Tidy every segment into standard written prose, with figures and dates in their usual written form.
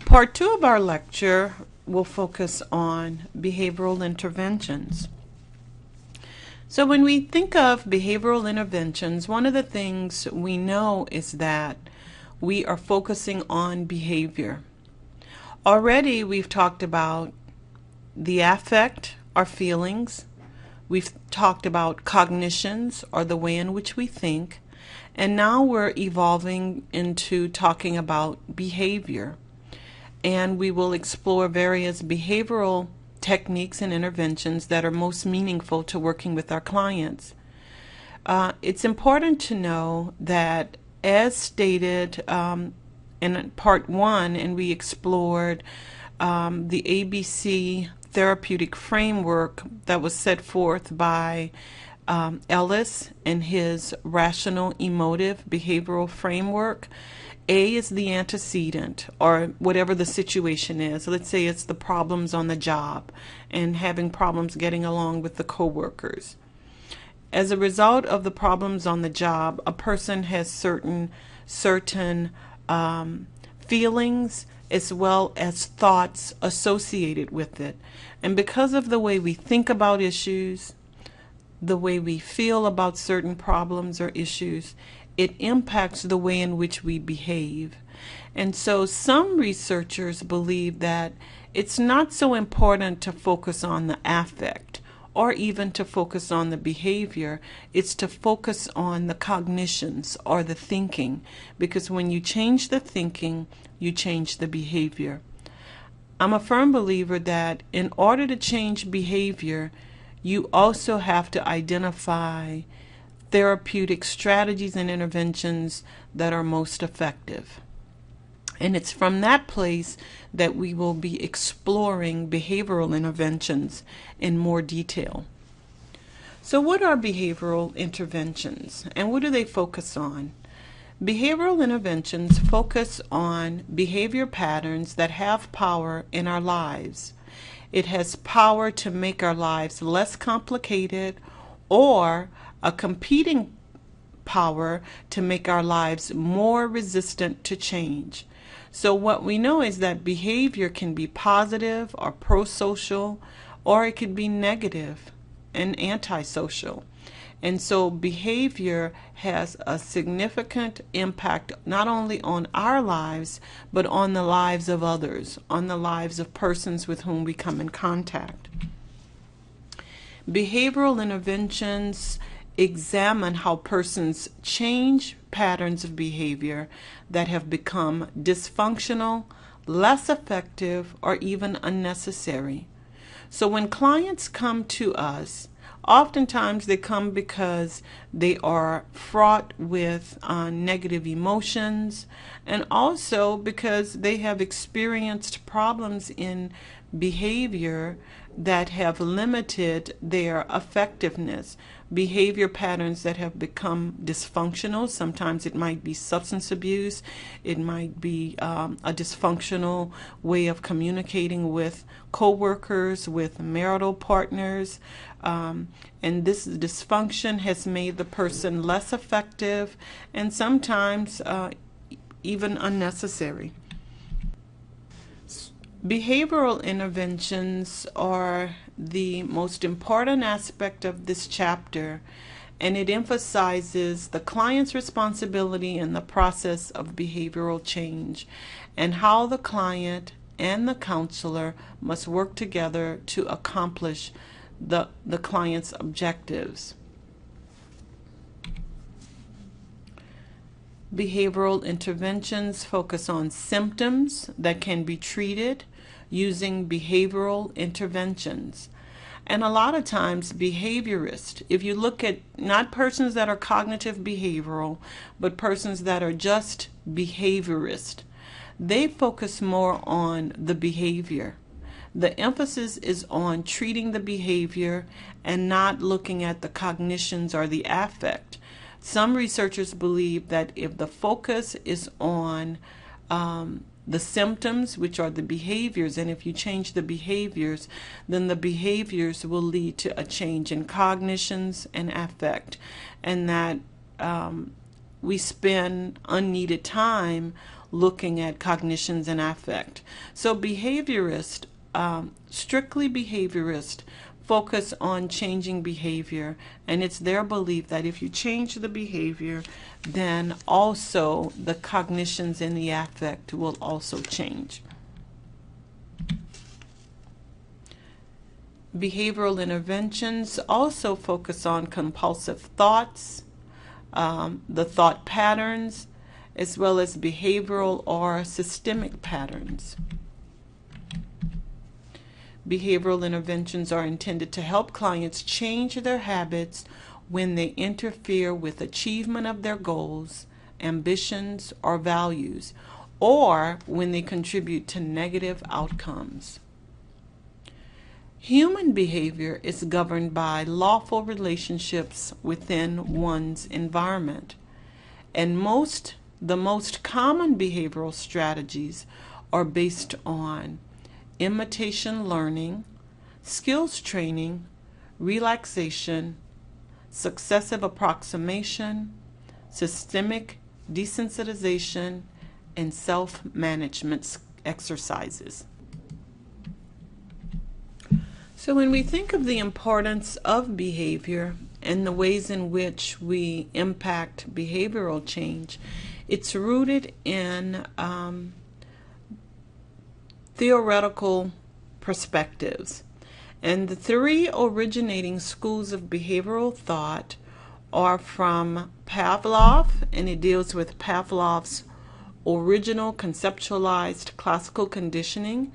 Part 2 of our lecture will focus on behavioral interventions. So when we think of behavioral interventions, one of the things we know is that we are focusing on behavior. Already we've talked about the affect, our feelings. We've talked about cognitions, or the way in which we think. And now we're evolving into talking about behavior. And we will explore various behavioral techniques and interventions that are most meaningful to working with our clients. It's important to know that, as stated in part 1, and we explored the ABC therapeutic framework that was set forth by Ellis in his rational emotive behavioral framework. A is the antecedent, or whatever the situation is. Let's say it's the problems on the job and having problems getting along with the coworkers. As a result of the problems on the job, a person has certain feelings as well as thoughts associated with it. And because of the way we think about issues, the way we feel about certain problems or issues, it impacts the way in which we behave. And so some researchers believe that it's not so important to focus on the affect or even to focus on the behavior. It's to focus on the cognitions, or the thinking, because when you change the thinking, you change the behavior. I'm a firm believer that in order to change behavior, you also have to identify therapeutic strategies and interventions that are most effective. And it's from that place that we will be exploring behavioral interventions in more detail. So what are behavioral interventions, and what do they focus on? Behavioral interventions focus on behavior patterns that have power in our lives. It has power to make our lives less complicated, or a competing power to make our lives more resistant to change. So what we know is that behavior can be positive or pro-social, or it could be negative and antisocial. And so behavior has a significant impact not only on our lives, but on the lives of others, on the lives of persons with whom we come in contact. Behavioral interventions examine how persons change patterns of behavior that have become dysfunctional, less effective, or even unnecessary. So when clients come to us, oftentimes they come because they are fraught with negative emotions, and also because they have experienced problems in behavior that have limited their effectiveness. Behavior patterns that have become dysfunctional. Sometimes it might be substance abuse. It might be a dysfunctional way of communicating with coworkers, with marital partners. And this dysfunction has made the person less effective and sometimes even unnecessary. Behavioral interventions are the most important aspect of this chapter, and it emphasizes the client's responsibility in the process of behavioral change and how the client and the counselor must work together to accomplish the client's objectives. Behavioral interventions focus on symptoms that can be treated using behavioral interventions. And a lot of times behaviorists, if you look at not persons that are cognitive behavioral, but persons that are just behaviorist, they focus more on the behavior. The emphasis is on treating the behavior and not looking at the cognitions or the affect. Some researchers believe that if the focus is on the symptoms, which are the behaviors, and if you change the behaviors, then the behaviors will lead to a change in cognitions and affect, and that we spend unneeded time looking at cognitions and affect. So behaviorists, strictly behaviorists, focus on changing behavior, and it's their belief that if you change the behavior, then also the cognitions and the affect will also change. Behavioral interventions also focus on compulsive thoughts, the thought patterns, as well as behavioral or systemic patterns. Behavioral interventions are intended to help clients change their habits when they interfere with achievement of their goals, ambitions, or values, or when they contribute to negative outcomes. Human behavior is governed by lawful relationships within one's environment, and the most common behavioral strategies are based on imitation learning, skills training, relaxation, successive approximation, systemic desensitization, and self-management exercises. So when we think of the importance of behavior and the ways in which we impact behavioral change, it's rooted in theoretical perspectives. And the three originating schools of behavioral thought are from Pavlov, and it deals with Pavlov's original conceptualized classical conditioning.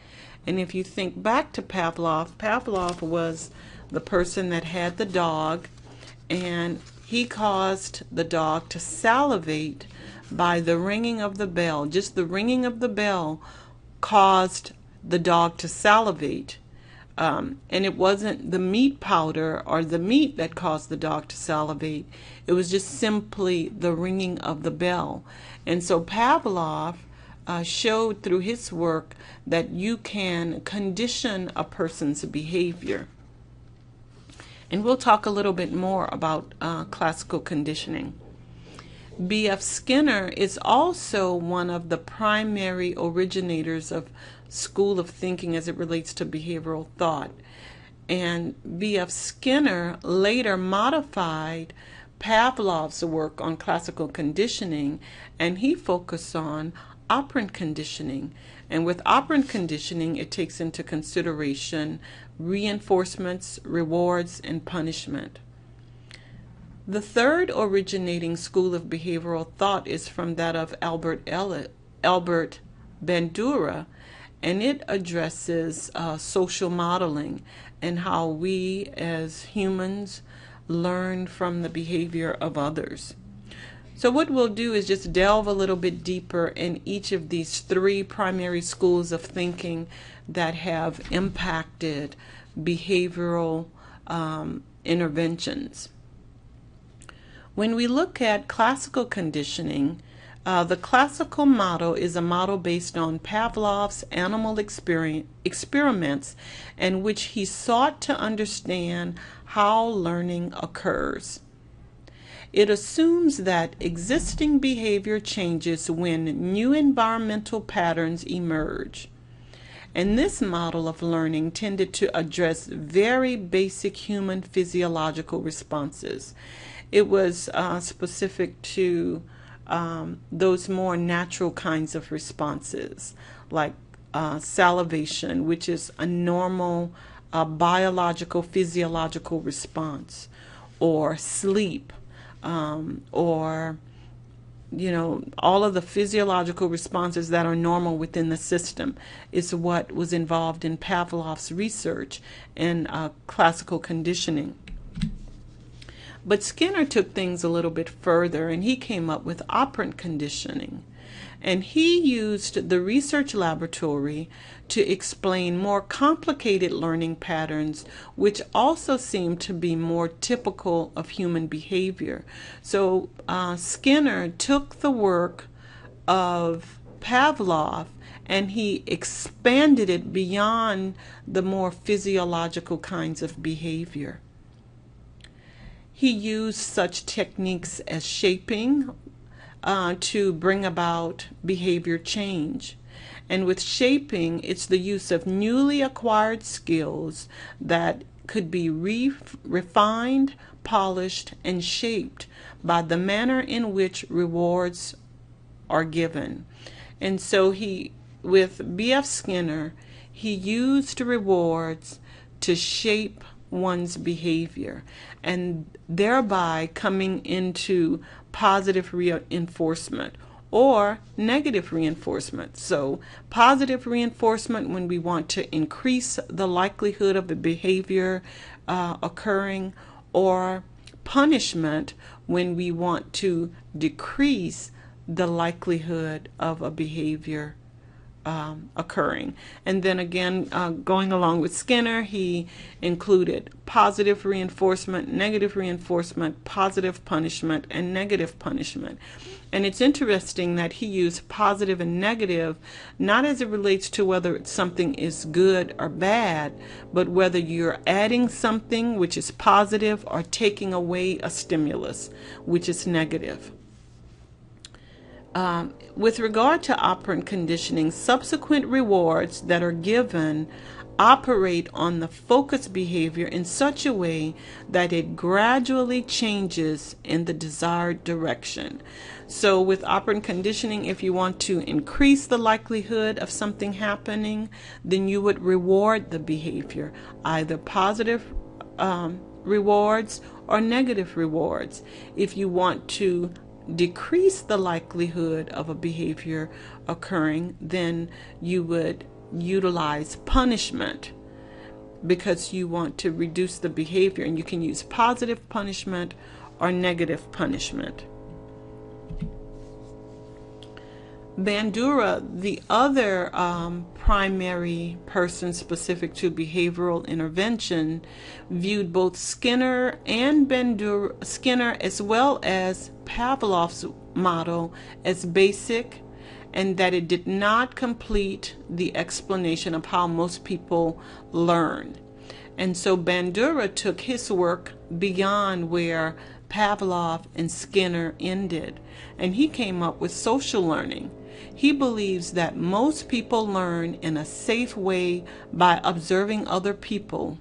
And if you think back to Pavlov, Pavlov was the person that had the dog, and he caused the dog to salivate by the ringing of the bell. Just the ringing of the bell caused the dog to salivate. And it wasn't the meat powder or the meat that caused the dog to salivate. It was just simply the ringing of the bell. And so Pavlov showed through his work that you can condition a person's behavior. And we'll talk a little bit more about classical conditioning. B.F. Skinner is also one of the primary originators of school of thinking as it relates to behavioral thought. And B.F. Skinner later modified Pavlov's work on classical conditioning, and he focused on operant conditioning. And with operant conditioning, it takes into consideration reinforcements, rewards, and punishment. The third originating school of behavioral thought is from that of Albert Bandura, and it addresses social modeling and how we as humans learn from the behavior of others. So what we'll do is just delve a little bit deeper in each of these three primary schools of thinking that have impacted behavioral interventions. When we look at classical conditioning, the classical model is a model based on Pavlov's animal experiments in which he sought to understand how learning occurs. It assumes that existing behavior changes when new environmental patterns emerge. And this model of learning tended to address very basic human physiological responses. It was specific to those more natural kinds of responses, like salivation, which is a normal biological, physiological response, or sleep, or all of the physiological responses that are normal within the system is what was involved in Pavlov's research and classical conditioning. But Skinner took things a little bit further, and he came up with operant conditioning. And he used the research laboratory to explain more complicated learning patterns, which also seem to be more typical of human behavior. So Skinner took the work of Pavlov and he expanded it beyond the more physiological kinds of behavior. He used such techniques as shaping, to bring about behavior change. And with shaping, it's the use of newly acquired skills that could be refined, polished, and shaped by the manner in which rewards are given. And so with B.F. Skinner, he used rewards to shape one's behavior and thereby coming into positive reinforcement or negative reinforcement. So positive reinforcement when we want to increase the likelihood of a behavior occurring, or punishment when we want to decrease the likelihood of a behavior occurring. And then again, going along with Skinner, he included positive reinforcement, negative reinforcement, positive punishment, and negative punishment. And it's interesting that he used positive and negative not as it relates to whether something is good or bad, but whether you're adding something which is positive or taking away a stimulus which is negative. With regard to operant conditioning, subsequent rewards that are given operate on the focus behavior in such a way that it gradually changes in the desired direction. So with operant conditioning, if you want to increase the likelihood of something happening, then you would reward the behavior, either positive rewards or negative rewards. If you want to decrease the likelihood of a behavior occurring, then you would utilize punishment because you want to reduce the behavior, and you can use positive punishment or negative punishment. Bandura, the other primary person specific to behavioral intervention, viewed both Skinner and Skinner as well as Pavlov's model as basic, and that it did not complete the explanation of how most people learn. And so Bandura took his work beyond where Pavlov and Skinner ended, and he came up with social learning. He believes that most people learn in a safe way by observing other people,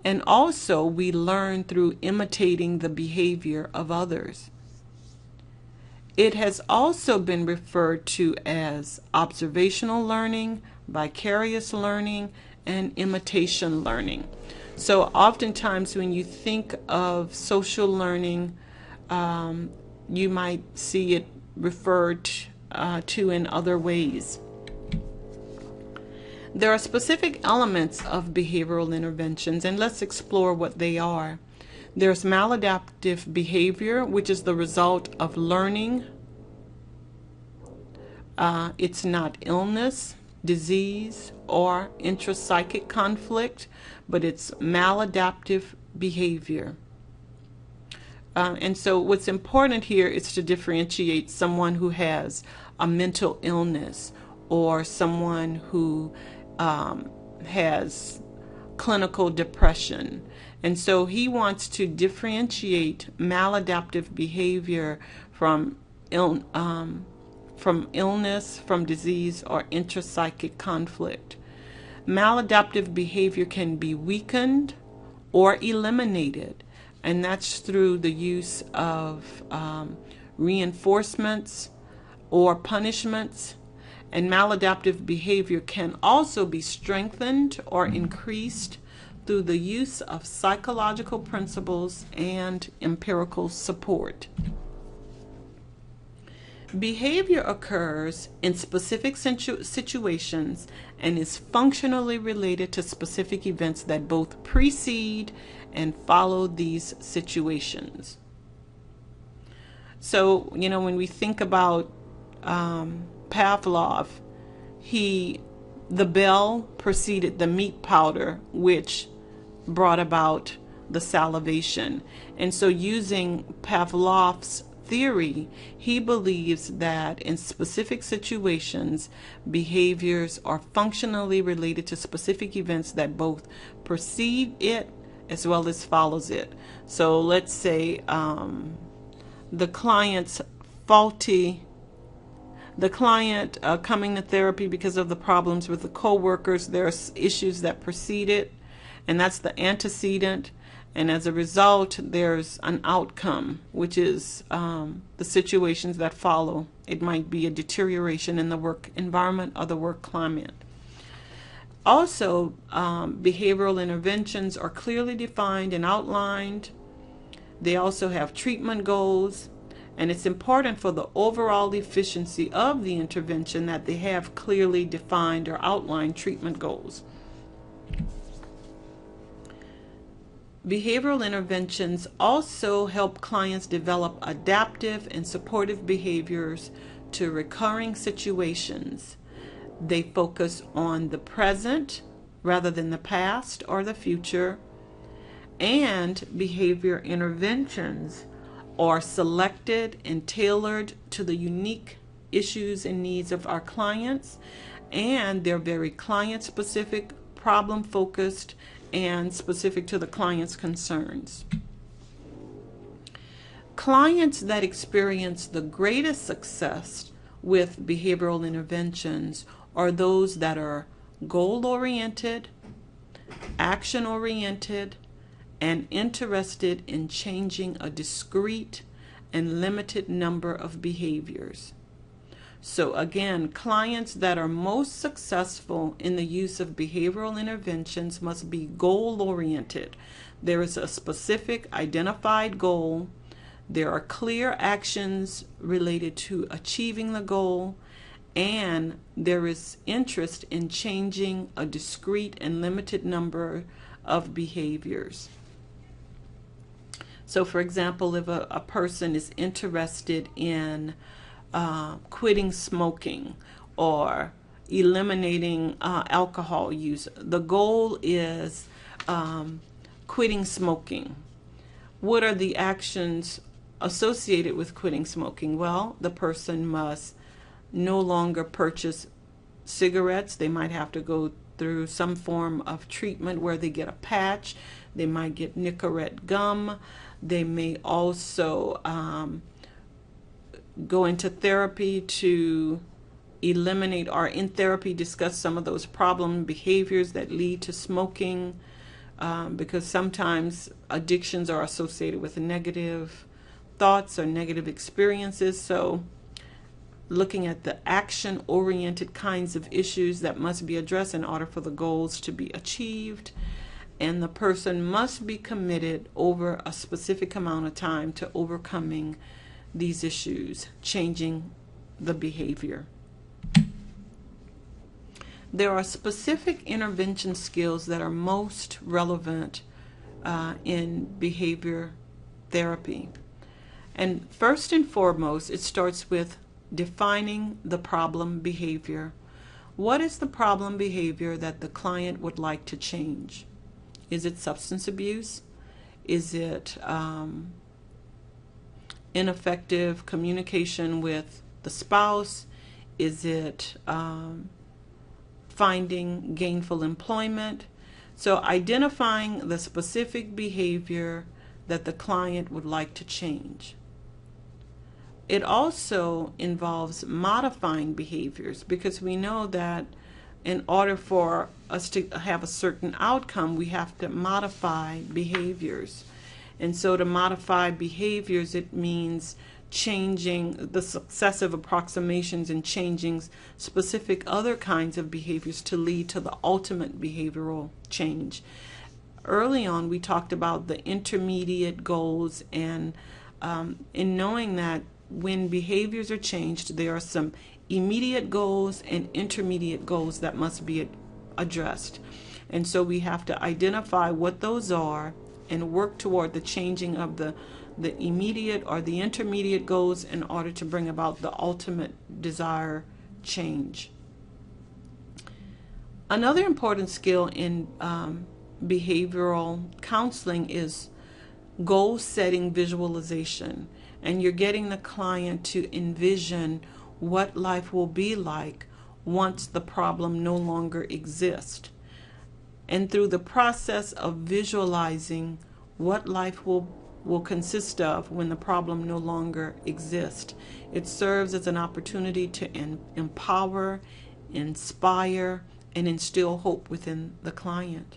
and also we learn through imitating the behavior of others. It has also been referred to as observational learning, vicarious learning, and imitation learning. So oftentimes when you think of social learning, you might see it referred to in other ways. There are specific elements of behavioral interventions, and let's explore what they are. There's maladaptive behavior, which is the result of learning. It's not illness, disease, or intrapsychic conflict, but it's maladaptive behavior. And so what's important here is to differentiate someone who has a mental illness or someone who has clinical depression. And so he wants to differentiate maladaptive behavior from illness, from disease, or intrapsychic conflict. Maladaptive behavior can be weakened or eliminated, and that's through the use of reinforcements or punishments. And maladaptive behavior can also be strengthened or increased through the use of psychological principles and empirical support. Behavior occurs in specific situations and is functionally related to specific events that both precede and follow these situations. So, when we think about Pavlov, the bell preceded the meat powder, which brought about the salivation. And so using Pavlov's theory, he believes that in specific situations, behaviors are functionally related to specific events that both precede it as well as follows it. So let's say the client's faulty, the client coming to therapy because of the problems with the coworkers. There's issues that precede it, and that's the antecedent. And as a result, there's an outcome, which is the situations that follow. It might be a deterioration in the work environment or the work climate. Also, behavioral interventions are clearly defined and outlined. They also have treatment goals, and it's important for the overall efficiency of the intervention that they have clearly defined or outlined treatment goals. Behavioral interventions also help clients develop adaptive and supportive behaviors to recurring situations. They focus on the present rather than the past or the future. And behavior interventions are selected and tailored to the unique issues and needs of our clients. And they're very client-specific, problem-focused, and specific to the client's concerns. Clients that experience the greatest success with behavioral interventions are those that are goal-oriented, action-oriented, and interested in changing a discrete and limited number of behaviors. So again, clients that are most successful in the use of behavioral interventions must be goal-oriented. There is a specific identified goal. There are clear actions related to achieving the goal, and there is interest in changing a discrete and limited number of behaviors. So for example, if a person is interested in quitting smoking or eliminating alcohol use, the goal is quitting smoking. What are the actions associated with quitting smoking? Well, the person must no longer purchase cigarettes. They might have to go through some form of treatment where they get a patch. They might get Nicorette gum. They may also go into therapy to eliminate, or in therapy discuss some of those problem behaviors that lead to smoking, because sometimes addictions are associated with negative thoughts or negative experiences. So looking at the action-oriented kinds of issues that must be addressed in order for the goals to be achieved. And the person must be committed over a specific amount of time to overcoming these issues, changing the behavior. There are specific intervention skills that are most relevant in behavior therapy. And first and foremost, it starts with defining the problem behavior. What is the problem behavior that the client would like to change? Is it substance abuse? Is it ineffective communication with the spouse? Is it finding gainful employment? So identifying the specific behavior that the client would like to change. It also involves modifying behaviors, because we know that in order for us to have a certain outcome, we have to modify behaviors. And so to modify behaviors, it means changing the successive approximations and changing specific other kinds of behaviors to lead to the ultimate behavioral change. Early on, we talked about the intermediate goals, and in knowing that when behaviors are changed, there are some immediate goals and intermediate goals that must be addressed. And so we have to identify what those are and work toward the changing of the immediate or the intermediate goals in order to bring about the ultimate desired change. Another important skill in behavioral counseling is goal setting visualization. And you're getting the client to envision what life will be like once the problem no longer exists. And through the process of visualizing what life will will consist of when the problem no longer exists. It serves as an opportunity to empower, inspire, and instill hope within the client.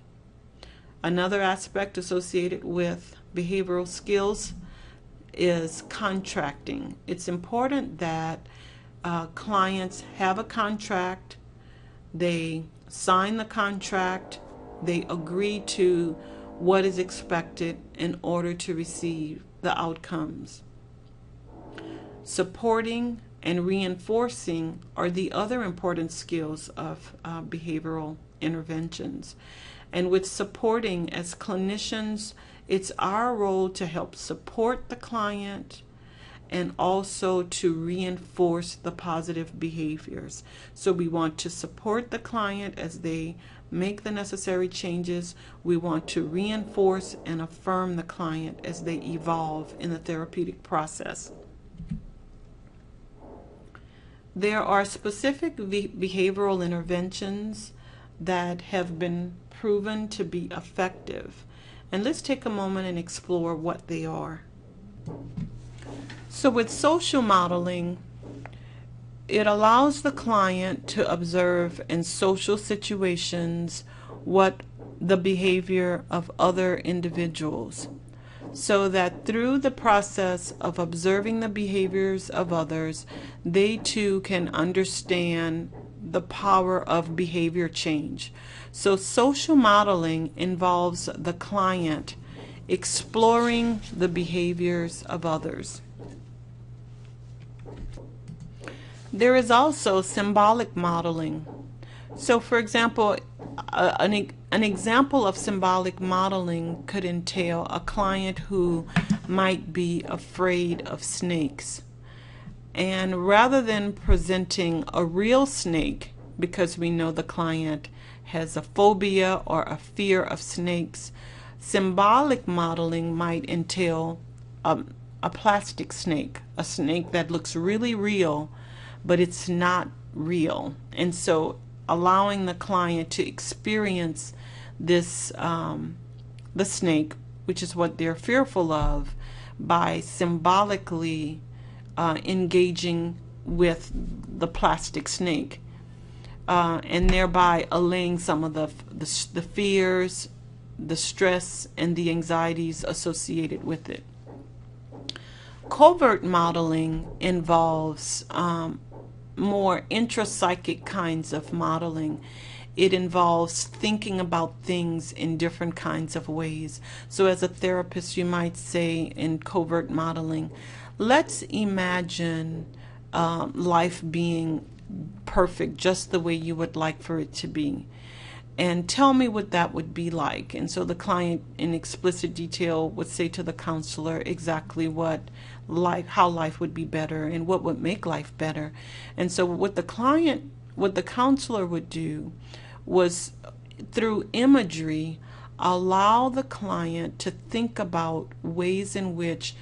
Another aspect associated with behavioral skills is contracting. It's important that clients have a contract, they sign the contract, they agree to what is expected in order to receive the outcomes. Supporting and reinforcing are the other important skills of behavioral interventions. And with supporting, as clinicians, it's our role to help support the client and also to reinforce the positive behaviors. So we want to support the client as they make the necessary changes. We want to reinforce and affirm the client as they evolve in the therapeutic process. There are specific behavioral interventions that have been proven to be effective. And let's take a moment and explore what they are. So with social modeling, it allows the client to observe in social situations what the behavior of other individuals, so that through the process of observing the behaviors of others, they too can understand the power of behavior change. So social modeling involves the client exploring the behaviors of others. There is also symbolic modeling. So for example, an example of symbolic modeling could entail a client who might be afraid of snakes. And rather than presenting a real snake, because we know the client has a phobia or a fear of snakes, symbolic modeling might entail a plastic snake, a snake that looks really real, but it's not real. And so allowing the client to experience this, the snake, which is what they're fearful of, by symbolically engaging with the plastic snake, and thereby allaying some of the fears, the stress, and the anxieties associated with it. Covert modeling involves more intrapsychic kinds of modeling. It involves thinking about things in different kinds of ways. So as a therapist, you might say in covert modeling, let's imagine life being perfect just the way you would like for it to be, and tell me what that would be like. And so the client in explicit detail would say to the counselor exactly how life would be better and what would make life better. And so what the counselor would do was, through imagery, allow the client to think about ways in which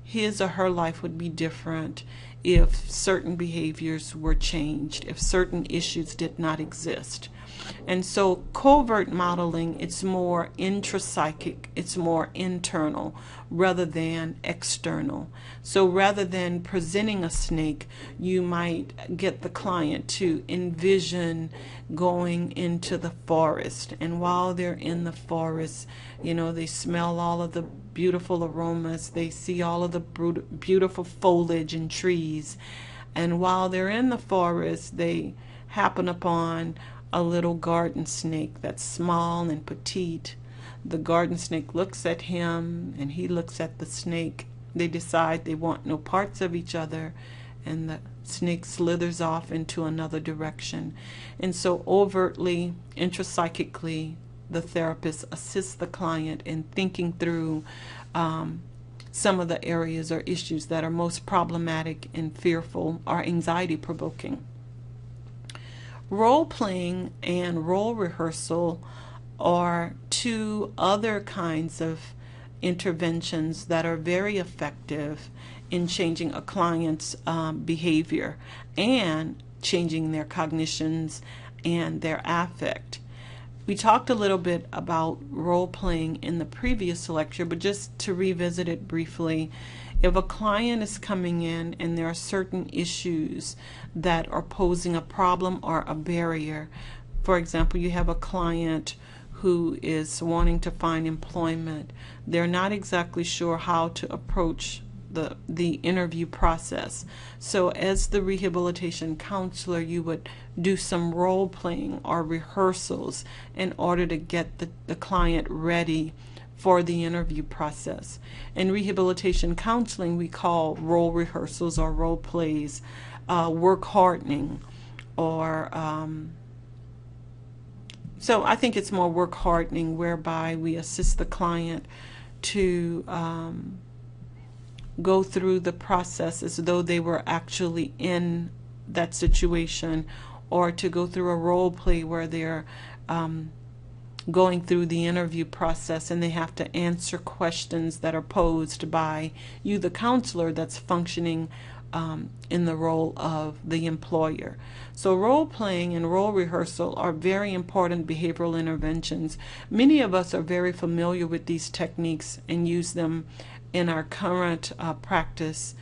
his or her life would be different if certain behaviors were changed, if certain issues did not exist. And so covert modeling, it's more intrapsychic, it's more internal rather than external. So rather than presenting a snake, you might get the client to envision going into the forest, and while they're in the forest, they smell all of the beautiful aromas, they see all of the beautiful foliage and trees, and while they're in the forest, they happen upon a little garden snake that's small and petite. The garden snake looks at him and he looks at the snake. They decide they want no parts of each other, and the snake slithers off into another direction. And so overtly, intrapsychically, the therapist assists the client in thinking through some of the areas or issues that are most problematic and fearful or anxiety provoking. Role-playing and role rehearsal are two other kinds of interventions that are very effective in changing a client's behavior and changing their cognitions and their affect. We talked a little bit about role playing in the previous lecture, but just to revisit it briefly, if a client is coming in and there are certain issues that are posing a problem or a barrier, for example, you have a client who is wanting to find employment. They're not exactly sure how to approach the interview process. So as the rehabilitation counselor, you would do some role playing or rehearsals in order to get the client ready for the interview process. In rehabilitation counseling, we call role rehearsals or role plays work hardening, or so I think it's more work hardening, whereby we assist the client to go through the process as though they were actually in that situation, or to go through a role play where they're going through the interview process and they have to answer questions that are posed by you, the counselor, that's functioning in the role of the employer. So role playing and role rehearsal are very important behavioral interventions. Many of us are very familiar with these techniques and use them in our current practice,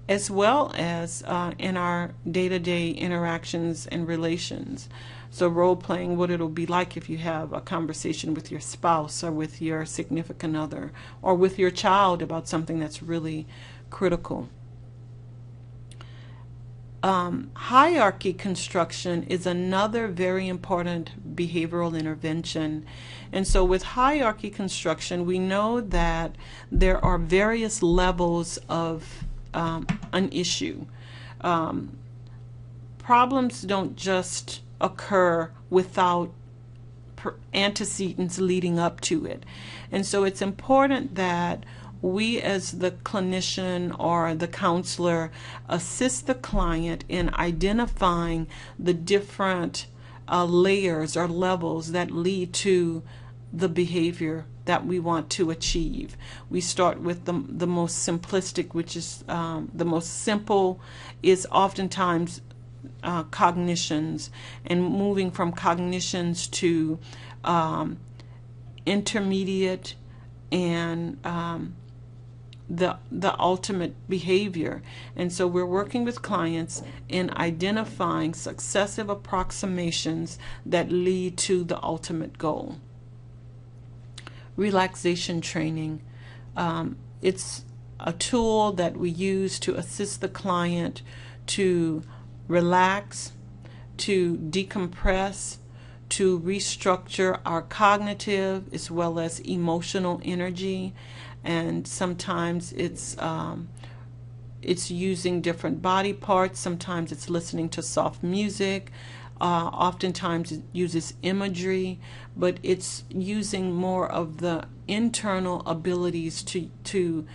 as well as in our day-to-day interactions and relations. So role playing, what it'll be like if you have a conversation with your spouse or with your significant other or with your child about something that's really critical. Hierarchy construction is another very important behavioral intervention. And so with hierarchy construction, we know that there are various levels of an issue. Problems don't just occur without antecedents leading up to it. And so it's important that we as the clinician or the counselor assist the client in identifying the different layers or levels that lead to the behavior that we want to achieve. We start with the most simplistic, which is the most simple is oftentimes cognitions, and moving from cognitions to intermediate and the ultimate behavior. And so we're working with clients in identifying successive approximations that lead to the ultimate goal. Relaxation training. It's a tool that we use to assist the client to relax, to decompress, to restructure our cognitive as well as emotional energy. And sometimes it's using different body parts. Sometimes it's listening to soft music. Oftentimes it uses imagery, but it's using more of the internal abilities to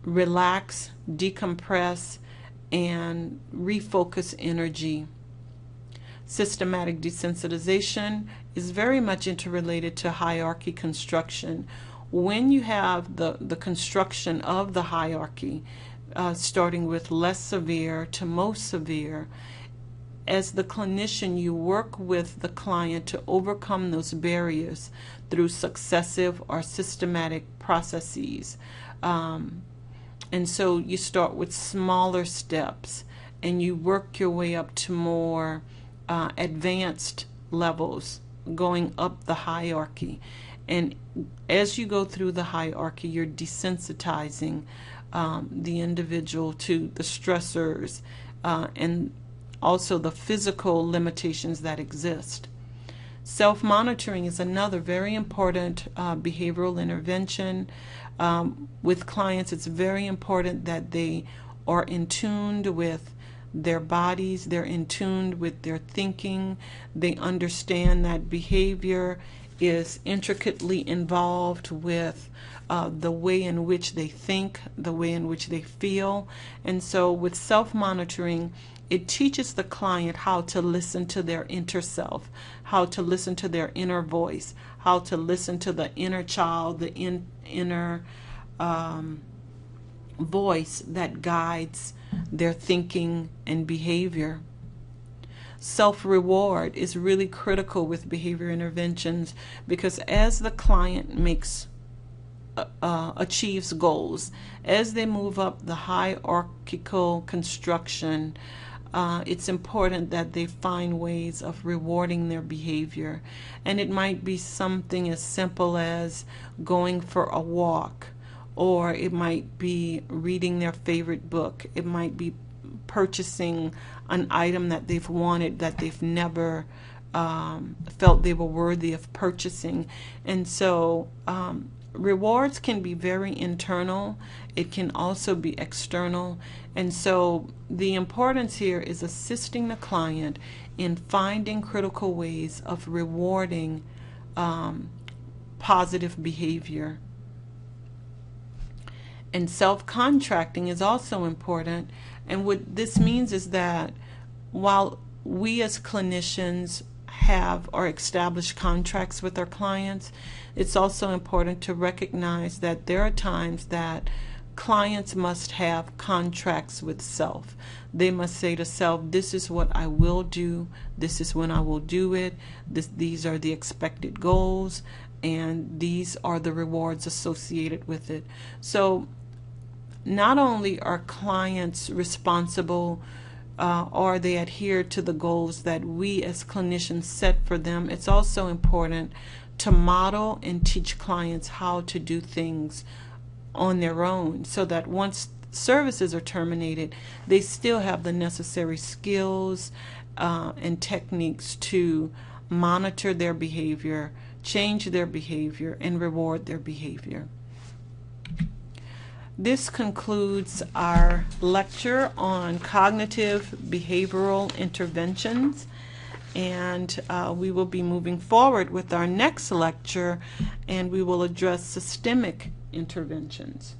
relax, decompress, and refocus energy. Systematic desensitization is very much interrelated to hierarchy construction. When you have the construction of the hierarchy, starting with less severe to most severe, as the clinician, you work with the client to overcome those barriers through successive or systematic processes. And so you start with smaller steps and you work your way up to more advanced levels, going up the hierarchy. And as you go through the hierarchy, you're desensitizing the individual to the stressors and also the physical limitations that exist. Self-monitoring is another very important behavioral intervention. With clients, it's very important that they are in tune with their bodies, they're in tune with their thinking, they understand that behavior is intricately involved with the way in which they think, the way in which they feel. And so with self-monitoring, it teaches the client how to listen to their inner self, how to listen to their inner voice, how to listen to the inner child, the inner voice that guides their thinking and behavior. self-reward is really critical with behavior interventions, because as the client achieves goals, as they move up the hierarchical construction, it's important that they find ways of rewarding their behavior. And it might be something as simple as going for a walk, or it might be reading their favorite book. It might be purchasing an item that they've wanted, that they've never felt they were worthy of purchasing. And so rewards can be very internal. It can also be external. And so the importance here is assisting the client in finding critical ways of rewarding positive behavior. And self-contracting is also important. And what this means is that while we as clinicians have or establish contracts with our clients, it's also important to recognize that there are times that clients must have contracts with self. They must say to self, this is what I will do, this is when I will do it, these are the expected goals, and these are the rewards associated with it. So not only are clients responsible or they adhere to the goals that we as clinicians set for them, it's also important to model and teach clients how to do things on their own, so that once services are terminated, they still have the necessary skills and techniques to monitor their behavior, change their behavior, and reward their behavior. This concludes our lecture on cognitive behavioral interventions, and we will be moving forward with our next lecture, and we will address systemic interventions.